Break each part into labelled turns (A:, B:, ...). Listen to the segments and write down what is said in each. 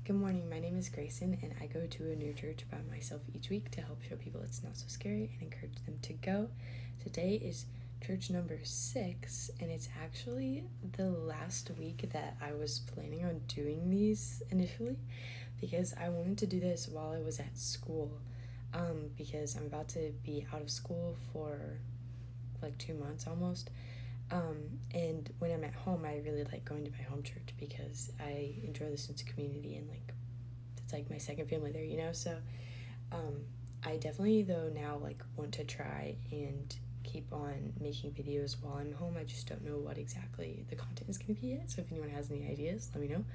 A: Good morning, my name is Grayson, and I go to a new church by myself each week to help show people it's not so scary and encourage them to go. Today is church number 6, and it's actually the last week that I was planning on doing these initially, because I wanted to do this while I was at school, because I'm about to be out of school for like 2 months almost. And when I'm at home, I really like going to my home church because I enjoy the sense of community and like it's like my second family there, you know. So I definitely though now like want to try and keep on making videos while I'm home. I just don't know what exactly the content is going to be yet, so if anyone has any ideas, let me know.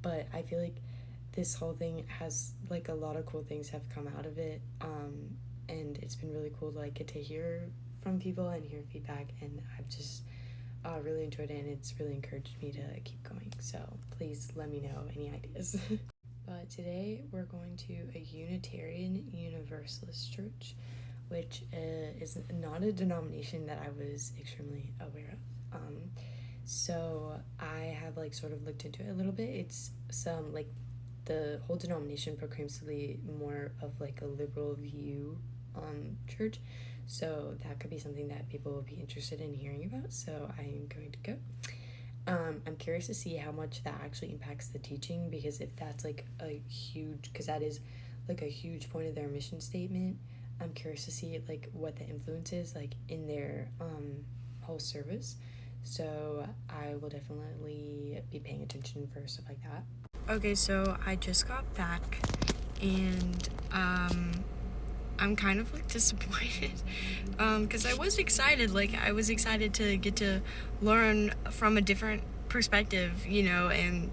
A: But I feel like this whole thing has like a lot of cool things have come out of it, and it's been really cool to like get to hear from people and hear feedback, and I've just really enjoyed it, and it's really encouraged me to keep going. So please let me know any ideas. But today we're going to a Unitarian Universalist church, which is not a denomination that I was extremely aware of. So I have like sort of looked into it a little bit. It's some like the whole denomination proclaims to be more of like a liberal view church. So that could be something that people will be interested in hearing about. So I am going to go. I'm curious to see how much that actually impacts the teaching, because if that's like a huge, because that is like a huge point of their mission statement, I'm curious to see like what the influence is like in their whole service. So I will definitely be paying attention for stuff like that. Okay, so I just got back, and I'm kind of like disappointed because I was excited. Like I was excited to get to learn from a different perspective, you know, and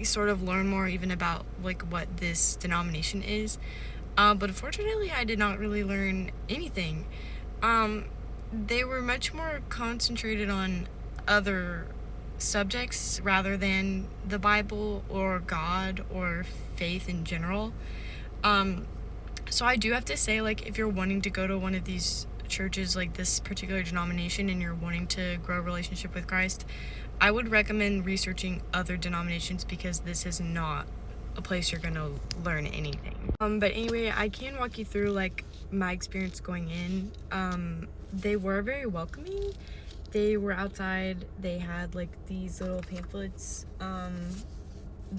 A: sort of learn more even about like what this denomination is. But unfortunately, I did not really learn anything. They were much more concentrated on other subjects rather than the Bible or God or faith in general. So I do have to say, like, if you're wanting to go to one of these churches, like this particular denomination, and you're wanting to grow a relationship with Christ, I would recommend researching other denominations, because this is not a place you're gonna learn anything. But anyway, I can walk you through like my experience going in. They were very welcoming. They were outside. They had like these little pamphlets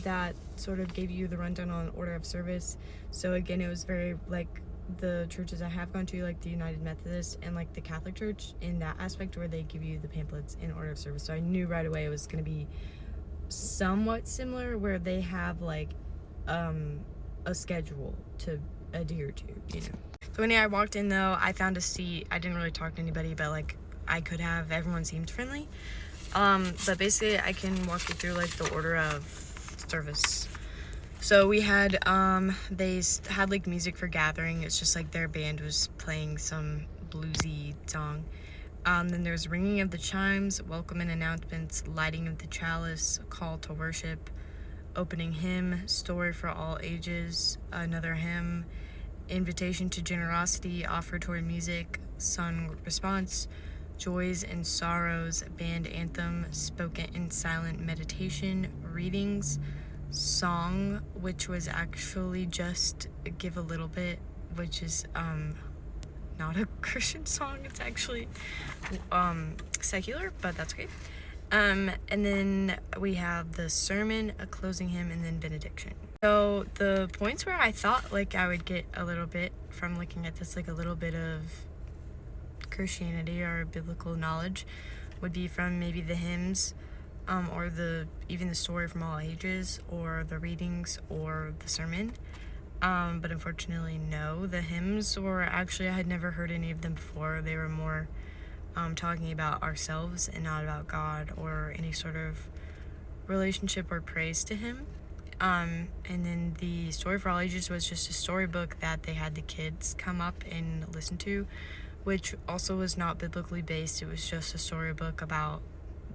A: that sort of gave you the rundown on order of service. So again, it was very like the churches I have gone to, like the United Methodist and like the Catholic Church, in that aspect where they give you the pamphlets in order of service. So I knew right away it was going to be somewhat similar, where they have like a schedule to adhere to, you know. So when I walked in though, I found a seat. I didn't really talk to anybody, but like I could have. Everyone seemed friendly. But basically I can walk you through like the order of service. So we had they had like music for gathering. It's just like their band was playing some bluesy song. Then there's ringing of the chimes, welcome and announcements, lighting of the chalice, call to worship, opening hymn, story for all ages, another hymn, invitation to generosity, offertory music, sung response, joys and sorrows, band anthem, spoken and silent meditation, readings, song, which was actually just Give a Little Bit, which is not a Christian song. It's actually secular, but that's okay. And then we have the sermon, a closing hymn, and then benediction. So the points where I thought like I would get a little bit from looking at this, like a little bit of Christianity or biblical knowledge, would be from maybe the hymns, or even the story from all ages, or the readings, or the sermon. But unfortunately, no. The hymns were actually, I had never heard any of them before. They were more talking about ourselves and not about God or any sort of relationship or praise to Him. And then the story for all ages was just a storybook that they had the kids come up and listen to, which also was not biblically based. It was just a storybook about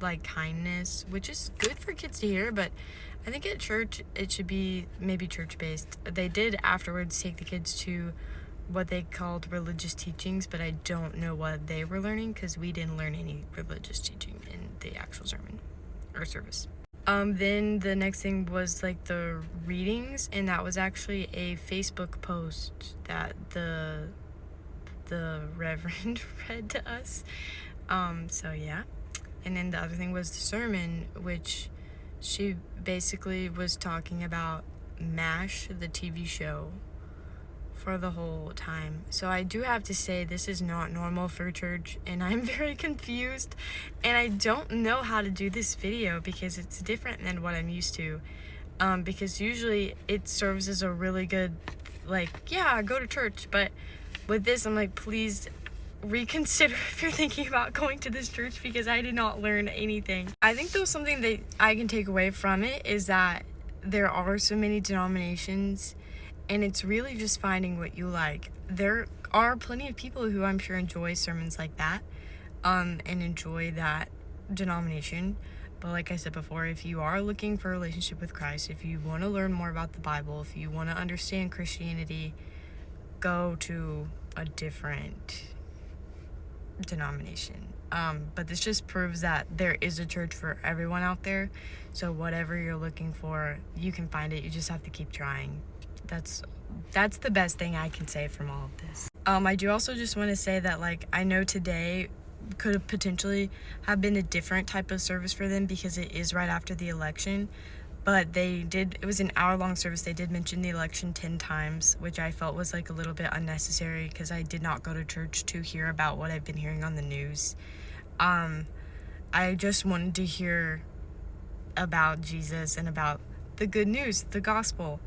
A: like kindness, which is good for kids to hear, but I think at church it should be maybe church based. They did afterwards take the kids to what they called religious teachings, but I don't know what they were learning, because we didn't learn any religious teaching in the actual sermon or service. Then the next thing was like the readings, and that was actually a Facebook post that the Reverend read to us. So yeah. And then the other thing was the sermon, which she basically was talking about MASH, the TV show, for the whole time. So I do have to say this is not normal for church, and I'm very confused, and I don't know how to do this video because it's different than what I'm used to. Because usually it serves as a really good, like, yeah, go to church, but with this I'm like, please reconsider if you're thinking about going to this church, because I did not learn anything. I think though something that I can take away from it is that there are so many denominations, and it's really just finding what you like. There are plenty of people who I'm sure enjoy sermons like that, and enjoy that denomination. But like I said before, if you are looking for a relationship with Christ, if you want to learn more about the Bible, if you want to understand Christianity, go to a different denomination. But this just proves that there is a church for everyone out there. So whatever you're looking for, you can find it. You just have to keep trying. That's the best thing I can say from all of this. I do also just want to say that, like, I know today could have potentially have been a different type of service for them because it is right after the election, but it was an hour-long service. They did mention the election 10 times, which I felt was like a little bit unnecessary because I did not go to church to hear about what I've been hearing on the news. I just wanted to hear about Jesus and about the good news, the gospel,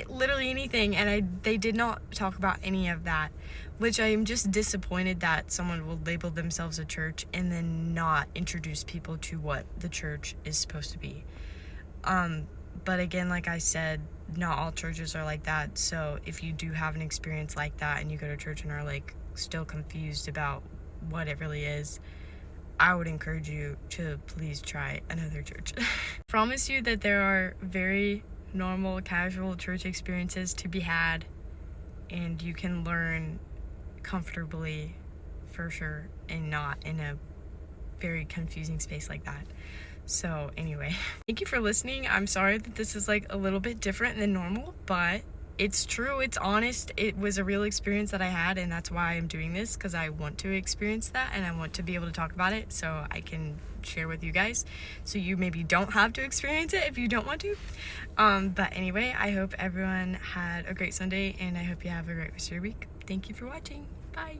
A: literally anything, and they did not talk about any of that, which I am just disappointed that someone will label themselves a church and then not introduce people to what the church is supposed to be. But again, like I said, not all churches are like that. So if you do have an experience like that and you go to church and are like still confused about what it really is, I would encourage you to please try another church. Promise you that there are very normal, casual church experiences to be had, and you can learn comfortably for sure, and not in a very confusing space like that. So anyway, thank you for listening. I'm sorry that this is like a little bit different than normal, but it's true, it's honest. It was a real experience that I had, and that's why I'm doing this, because I want to experience that and I want to be able to talk about it so I can share with you guys, so you maybe don't have to experience it if you don't want to. But anyway, I hope everyone had a great Sunday, and I hope you have a great rest of your week. Thank you for watching. Bye.